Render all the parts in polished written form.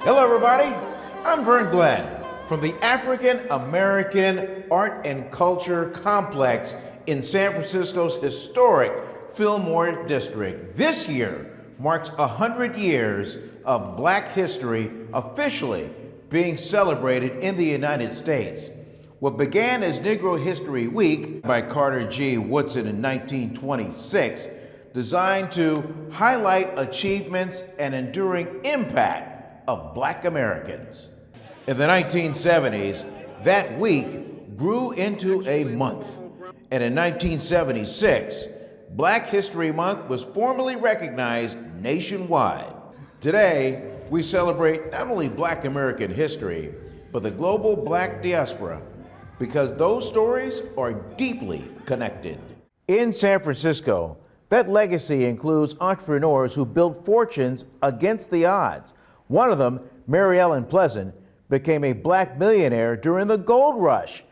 Hello everybody, I'm Vern Glenn from the African American Art and Culture Complex in San Francisco's historic Fillmore District. This year marks 100 years of Black history officially being celebrated in the United States. What began as Negro History Week by Carter G. Woodson in 1926, designed to highlight achievements and enduring impact of Black Americans. In the 1970s, that week grew into a month. And in 1976, Black History Month was formally recognized nationwide. Today, we celebrate not only Black American history, but the global Black diaspora, because those stories are deeply connected. In San Francisco, that legacy includes entrepreneurs who built fortunes against the odds. One of them, Mary Ellen Pleasant, became a Black millionaire during the gold rush,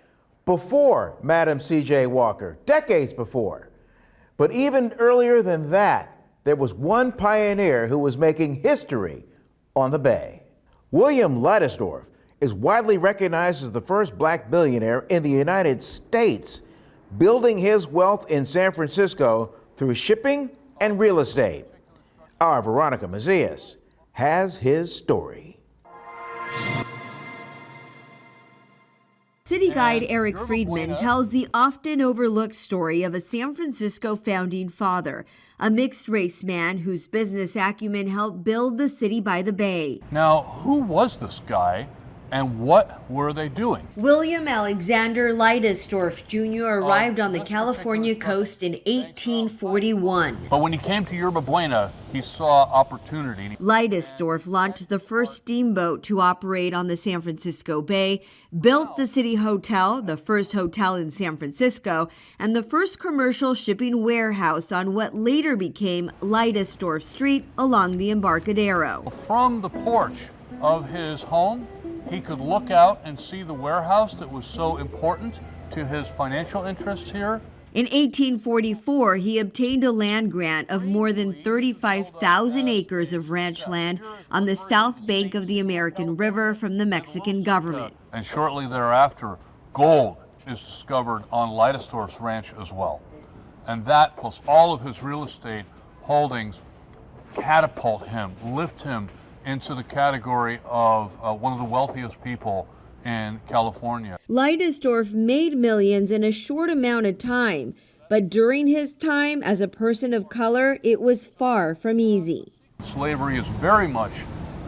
before Madam C.J. Walker, decades before. But even earlier than that, there was one pioneer who was making history on the Bay. William Leidesdorff is widely recognized as the first Black billionaire in the United States, building his wealth in San Francisco through shipping and real estate. Our Veronica Macias has his story. City guide Eric Friedman tells the often overlooked story of a San Francisco founding father, a mixed-race man whose business acumen helped build the city by the Bay. Now, who was this guy and what were they doing? William Alexander Leidesdorff Jr. arrived on the California coast in 1841. But when he came to Yerba Buena, he saw opportunity. Leidesdorff launched the first steamboat to operate on the San Francisco Bay, built the City Hotel, the first hotel in San Francisco, and the first commercial shipping warehouse on what later became Leidesdorff Street along the Embarcadero. From the porch of his home, he could look out and see the warehouse that was so important to his financial interests here. In 1844, he obtained a land grant of more than 35,000 acres of ranch land on the south bank of the American River from the Mexican government. And shortly thereafter, gold is discovered on Leidesdorff's ranch as well. And that, plus all of his real estate holdings, catapult him, lift him into the category of one of the wealthiest people in California. Leidesdorff made millions in a short amount of time, but during his time as a person of color, it was far from easy. Slavery is very much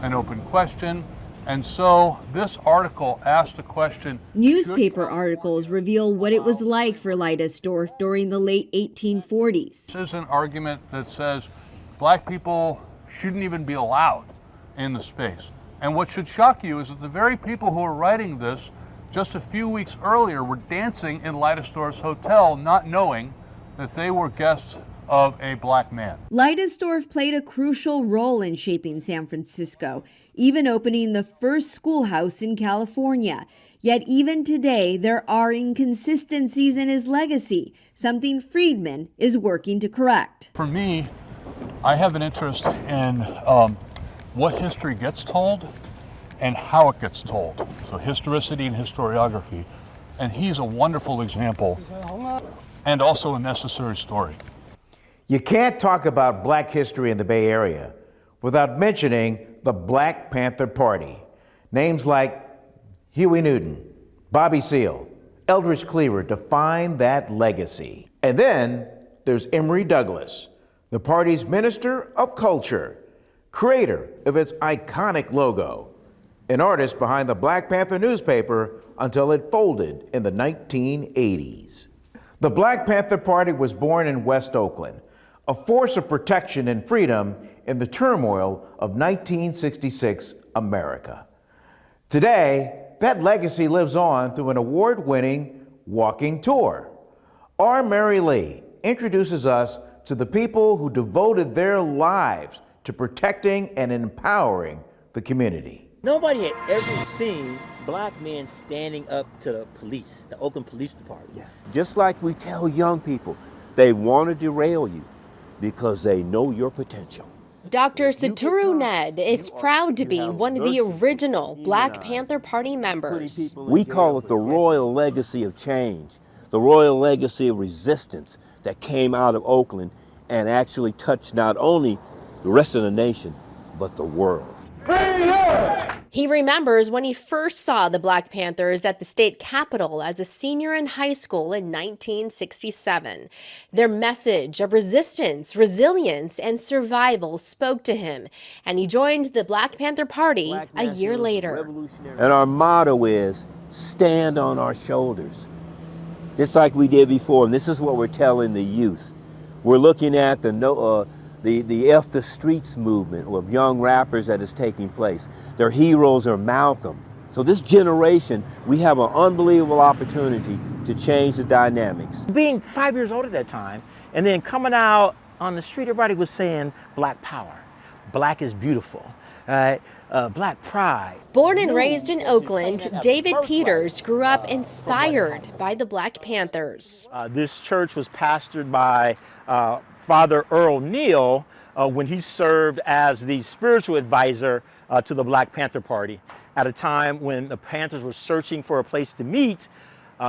an open question, and so this article asked a question. Newspaper articles reveal what it was like for Leidesdorff during the late 1840s. This is an argument that says Black people shouldn't even be allowed in the space. And what should shock you is that the very people who are writing this just a few weeks earlier were dancing in Leidesdorff's hotel, not knowing that they were guests of a Black man. Leidesdorff played a crucial role in shaping San Francisco, even opening the first schoolhouse in California. Yet even today, there are inconsistencies in his legacy, something Friedman is working to correct. For me, I have an interest in what history gets told and how it gets told. So historicity and historiography. And he's a wonderful example and also a necessary story. You can't talk about Black history in the Bay Area without mentioning the Black Panther Party. Names like Huey Newton, Bobby Seale, Eldridge Cleaver define that legacy. And then there's Emory Douglas, the party's Minister of Culture, creator of its iconic logo, an artist behind the Black Panther newspaper until it folded in the 1980s. The Black Panther Party was born in West Oakland, a force of protection and freedom in the turmoil of 1966 America. Today, that legacy lives on through an award-winning walking tour. Our Mary Lee introduces us to the people who devoted their lives to protecting and empowering the community. Nobody had ever seen Black men standing up to the police, the Oakland Police Department. Yeah. Just like we tell young people, they want to derail you because they know your potential. Dr. Satoru Ned is proud to be one of the original Black Panther Party members. We call it the royal legacy of change, the royal legacy of resistance that came out of Oakland and actually touched not only the rest of the nation, but the world. He remembers when he first saw the Black Panthers at the state capitol as a senior in high school in 1967. Their message of resistance, resilience, and survival spoke to him, and he joined the Black Panther Party a year later. And our motto is, stand on our shoulders. Just like we did before, and this is what we're telling the youth. We're looking at the F the Streets movement of young rappers that is taking place. Their heroes are Malcolm. So this generation, we have an unbelievable opportunity to change the dynamics. Being 5 years old at that time, and then coming out on the street, everybody was saying Black power, Black is beautiful, right? Black pride. Born and raised in Oakland, David Peters grew up inspired by the Black Panthers. This church was pastored by Father Earl Neal when he served as the spiritual advisor to the Black Panther Party at a time when the Panthers were searching for a place to meet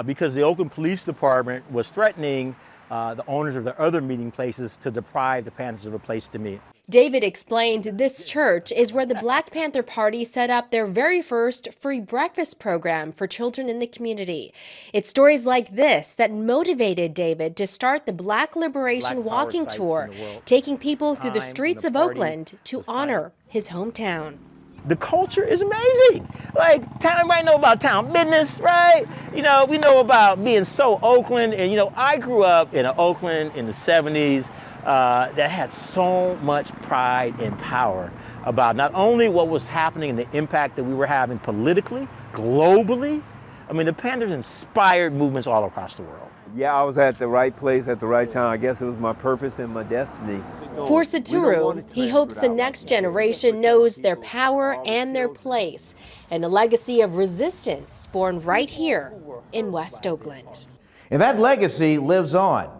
because the Oakland Police Department was threatening the owners of their other meeting places to deprive the Panthers of a place to meet. David explained this church is where the Black Panther Party set up their very first free breakfast program for children in the community. It's stories like this that motivated David to start the Black Liberation Walking Tour, taking people through the streets of Oakland to honor his hometown. The culture is amazing. Like, everybody know about town business, right? You know, we know about being so Oakland, and you know, I grew up in Oakland in the 70s. That had so much pride and power about not only what was happening and the impact that we were having politically, globally. I mean, the Panthers inspired movements all across the world. Yeah, I was at the right place at the right time. I guess it was my purpose and my destiny. For Satoru, he hopes the next generation knows their power and their place, and a legacy of resistance born right here in West Oakland. And that legacy lives on.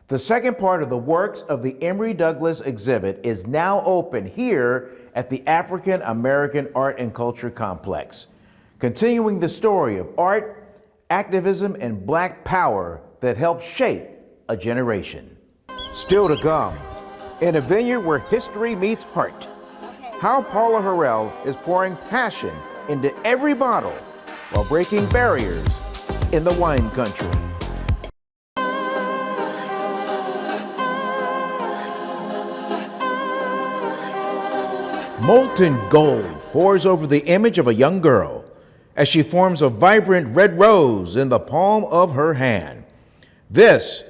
The second part of the works of the Emory Douglas exhibit is now open here at the African American Art and Culture Complex, continuing the story of art, activism, and Black power that helped shape a generation. Still to come, in a vineyard where history meets heart, how Paula Harrell is pouring passion into every bottle while breaking barriers in the wine country. Molten gold pours over the image of a young girl as she forms a vibrant red rose in the palm of her hand. This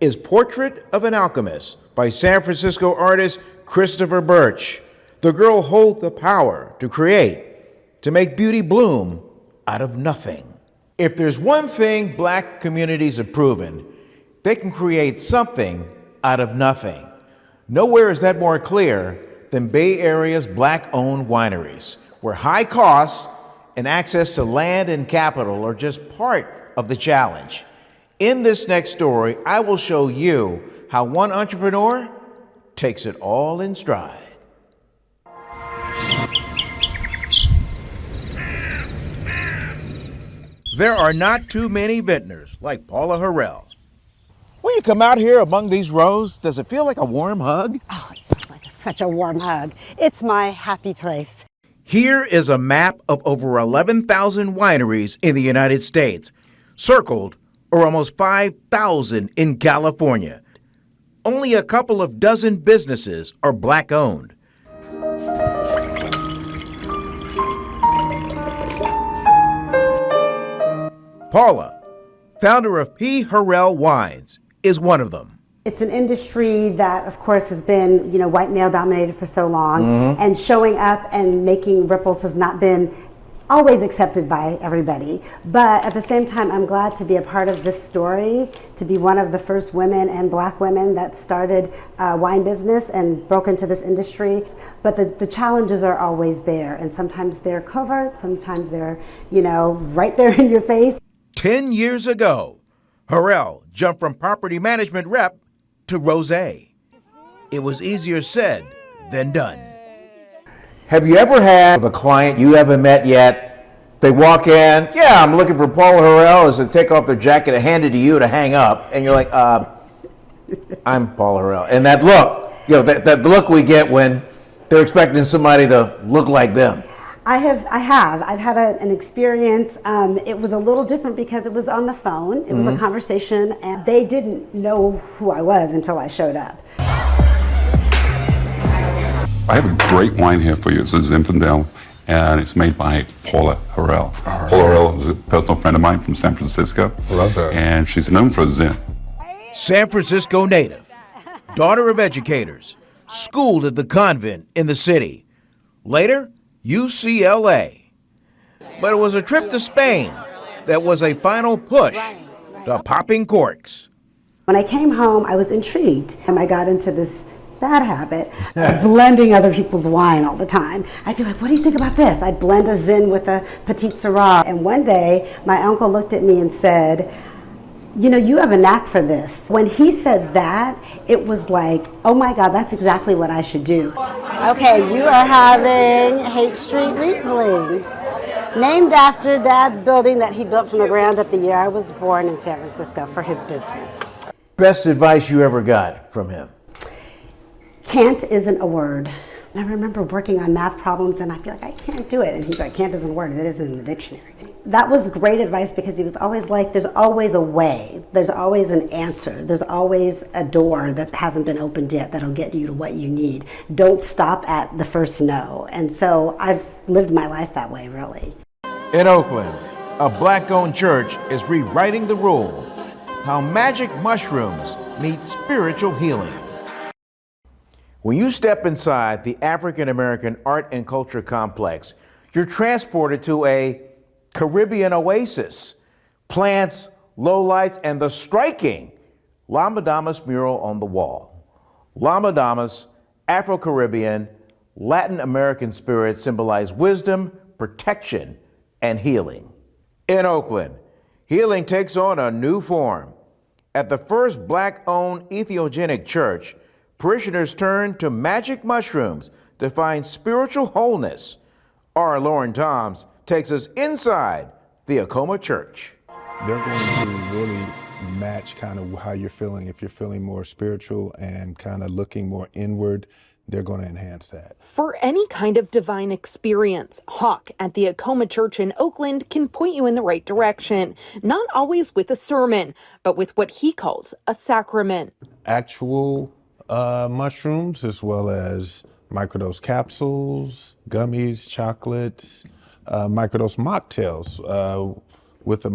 is Portrait of an Alchemist by San Francisco artist Christopher Birch. The girl holds the power to create, to make beauty bloom out of nothing. If there's one thing Black communities have proven, they can create something out of nothing. Nowhere is that more clear than Bay Area's Black-owned wineries, where high costs and access to land and capital are just part of the challenge. In this next story, I will show you how one entrepreneur takes it all in stride. There are not too many vintners like Paula Harrell. When you come out here among these rows, does it feel like a warm hug? Oh, it feels like such a warm hug. It's my happy place. Here is a map of over 11,000 wineries in the United States. Circled are almost 5,000 in California. Only a couple of dozen businesses are Black-owned. Paula, founder of P. Harrell Wines, is one of them. It's an industry that, of course, has been, white male dominated for so long, and showing up and making ripples has not been always accepted by everybody. But at the same time, I'm glad to be a part of this story, to be one of the first women and Black women that started wine business and broke into this industry. But the challenges are always there, and sometimes they're covert, sometimes they're, right there in your face. 10 years ago, Harrell jumped from property management rep to rosé. It was easier said than done. Have you ever had a client you haven't met yet? They walk in, yeah, I'm looking for Paula Harrell, as they take off their jacket and hand it to you to hang up, and you're like, I'm Paula Harrell. And that look, that look we get when they're expecting somebody to look like them. I've had an experience. It was a little different because it was on the phone. It was a conversation, and they didn't know who I was until I showed up. I have a great wine here for you. This is Zinfandel, and it's made by Paula Harrell. Paula Harrell is a personal friend of mine from San Francisco. Love that. And she's known for Zin. San Francisco native, daughter of educators, schooled at the convent in the city. Later, UCLA. But it was a trip to Spain that was a final push to popping corks. When I came home, I was intrigued, and I got into this bad habit of blending other people's wine all the time. I'd be like, what do you think about this? I'd blend a Zin with a Petit Syrah. And one day, my uncle looked at me and said, you know, you have a knack for this. When he said that, it was like, oh my God, that's exactly what I should do. Okay, you are having Haight Street Riesling, named after Dad's building that he built from the ground up the year I was born in San Francisco for his business. Best advice you ever got from him? Can't isn't a word. I remember working on math problems and I'd be like, I can't do it. And he's like, can't isn't a word, it isn't in the dictionary. That was great advice because he was always like, there's always a way. There's always an answer. There's always a door that hasn't been opened yet that'll get you to what you need. Don't stop at the first no. And so I've lived my life that way, really. In Oakland, a Black-owned church is rewriting the rules. How magic mushrooms meet spiritual healing. When you step inside the African American Art and Culture Complex, you're transported to a Caribbean oasis. Plants, lowlights, and the striking Lamadamas mural on the wall. Lamadamas, Afro-Caribbean, Latin American spirits symbolize wisdom, protection, and healing. In Oakland, healing takes on a new form. At the first Black-owned Ethiogentic church, parishioners turn to magic mushrooms to find spiritual wholeness. R. Lauren Toms takes us inside the Acoma Church. They're going to really match kind of how you're feeling. If you're feeling more spiritual and kind of looking more inward, they're going to enhance that. For any kind of divine experience, Hawk at the Acoma Church in Oakland can point you in the right direction. Not always with a sermon, but with what he calls a sacrament. Actual mushrooms, as well as microdose capsules, gummies, chocolates, microdose mocktails, with the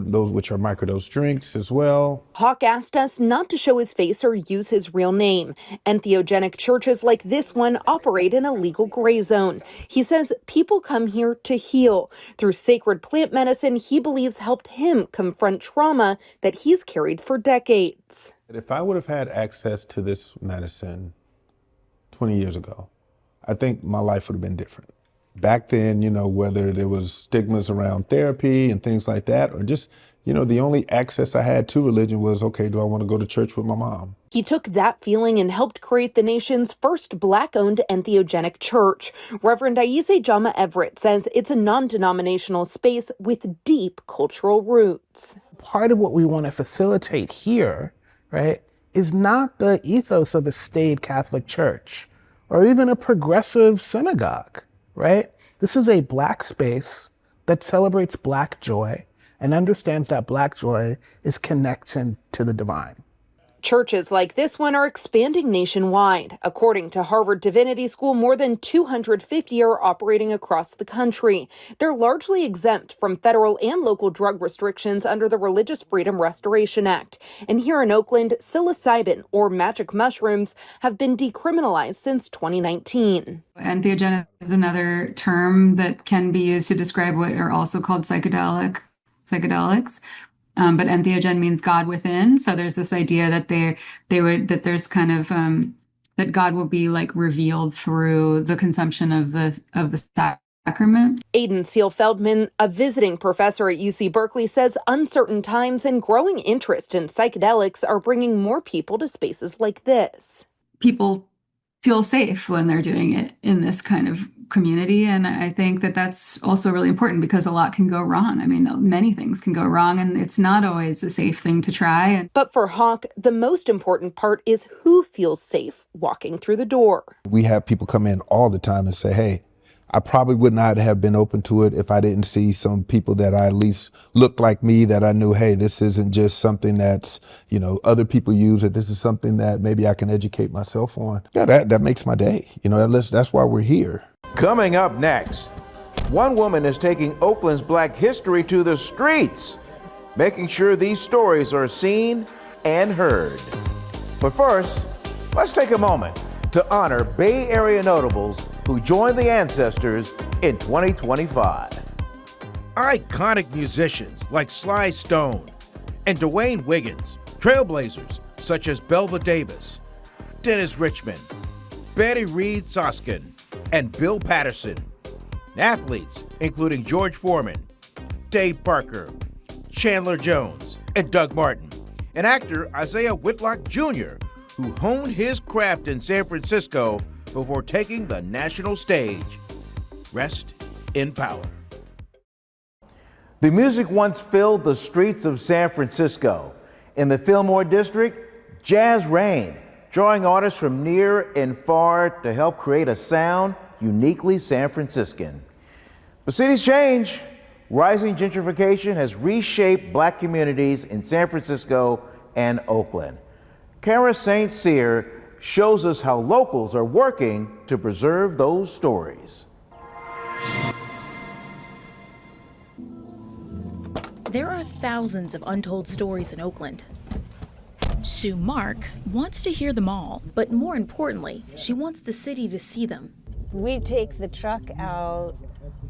those which are microdose drinks as well. Hawk asked us not to show his face or use his real name. Entheogenic churches like this one operate in a legal gray zone. He says people come here to heal. Through sacred plant medicine he believes helped him confront trauma that he's carried for decades. If I would have had access to this medicine 20 years ago, I think my life would have been different. Back then, you know, whether there was stigmas around therapy and things like that, or just, you know, the only access I had to religion was, okay, do I want to go to church with my mom? He took that feeling and helped create the nation's first Black-owned entheogenic church. Reverend Aise Jama Everett says it's a non-denominational space with deep cultural roots. Part of what we want to facilitate here, right, is not the ethos of a staid Catholic church or even a progressive synagogue. Right? This is a Black space that celebrates Black joy and understands that Black joy is connection to the divine. Churches like this one are expanding nationwide. According to Harvard Divinity School, more than 250 are operating across the country. They're largely exempt from federal and local drug restrictions under the Religious Freedom Restoration Act. And here in Oakland, psilocybin, or magic mushrooms, have been decriminalized since 2019. Entheogen is another term that can be used to describe what are also called psychedelics. But entheogen means God within. So there's this idea that there's kind of that God will be like revealed through the consumption of the sacrament. Aidan Seal Feldman, a visiting professor at UC Berkeley, says uncertain times and growing interest in psychedelics are bringing more people to spaces like this. People feel safe when they're doing it in this kind of community. And I think that that's also really important because a lot can go wrong. I mean, many things can go wrong, and it's not always a safe thing to try. But for Hawk, the most important part is who feels safe walking through the door. We have people come in all the time and say, hey, I probably would not have been open to it if I didn't see some people that I at least looked like me, that I knew, hey, this isn't just something that's, other people use it. This is something that maybe I can educate myself on. Yeah, that makes my day. That's why we're here. Coming up next, one woman is taking Oakland's Black history to the streets, making sure these stories are seen and heard. But first, let's take a moment to honor Bay Area notables who joined the ancestors in 2025. Iconic musicians like Sly Stone and Dwayne Wiggins, trailblazers such as Belva Davis, Dennis Richmond, Betty Reed Soskin, and Bill Patterson. Athletes including George Foreman, Dave Parker, Chandler Jones, and Doug Martin. And actor Isaiah Whitlock Jr., who honed his craft in San Francisco before taking the national stage. Rest in power. The music once filled the streets of San Francisco. In the Fillmore district, jazz reigned, drawing artists from near and far to help create a sound uniquely San Franciscan. But cities change. Rising gentrification has reshaped Black communities in San Francisco and Oakland. Kara St. Cyr shows us how locals are working to preserve those stories. There are thousands of untold stories in Oakland. Sue Mark wants to hear them all, but more importantly, she wants the city to see them. We take the truck out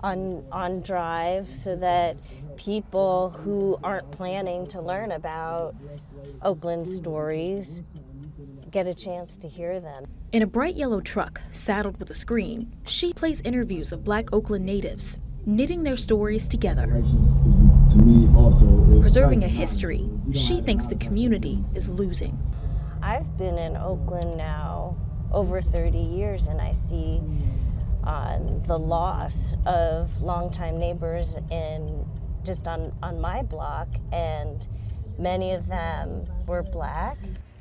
on drive so that people who aren't planning to learn about Oakland stories get a chance to hear them. In a bright yellow truck saddled with a screen, she plays interviews of Black Oakland natives, knitting their stories together. Preserving a history she thinks the community is losing. I've been in Oakland now over 30 years, and I see the loss of longtime neighbors just on my block, and many of them were Black.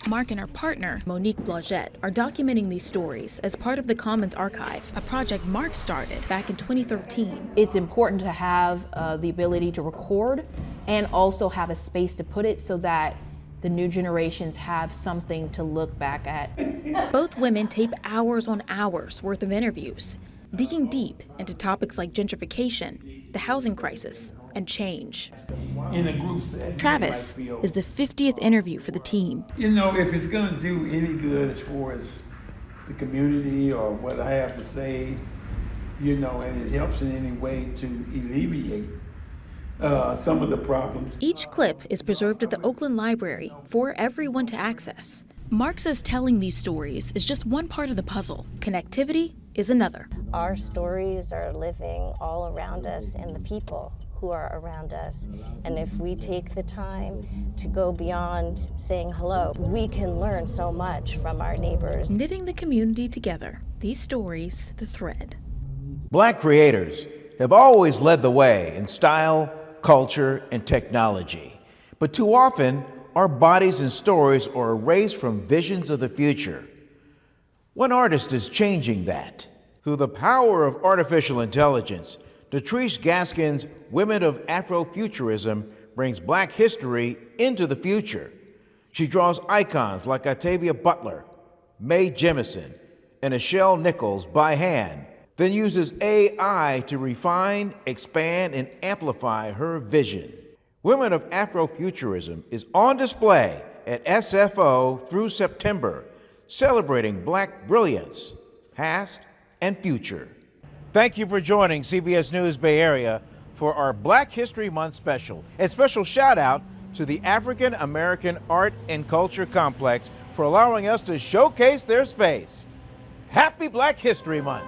Mark and her partner, Monique Blagette, are documenting these stories as part of the Commons Archive, a project Mark started back in 2013. It's important to have the ability to record and also have a space to put it so that the new generations have something to look back at. Both women tape hours on hours worth of interviews, digging deep into topics like gentrification, the housing crisis, and change. In a group setting, Travis is the 50th interview for the team. If it's gonna do any good as far as the community or what I have to say, and it helps in any way to alleviate some of the problems. Each clip is preserved at the Oakland Library for everyone to access. Mark says telling these stories is just one part of the puzzle. Connectivity is another. Our stories are living all around us and the people who are around us. And if we take the time to go beyond saying hello, we can learn so much from our neighbors. Knitting the community together, these stories, the thread. Black creators have always led the way in style, culture, and technology. But too often, our bodies and stories are erased from visions of the future. One artist is changing that. Through the power of artificial intelligence, Latrice Gaskin's Women of Afrofuturism brings Black history into the future. She draws icons like Octavia Butler, Mae Jemison, and Nichelle Nichols by hand, then uses AI to refine, expand, and amplify her vision. Women of Afrofuturism is on display at SFO through September, celebrating Black brilliance, past and future. Thank you for joining CBS News Bay Area for our Black History Month special. A special shout out to the African American Art and Culture Complex for allowing us to showcase their space. Happy Black History Month.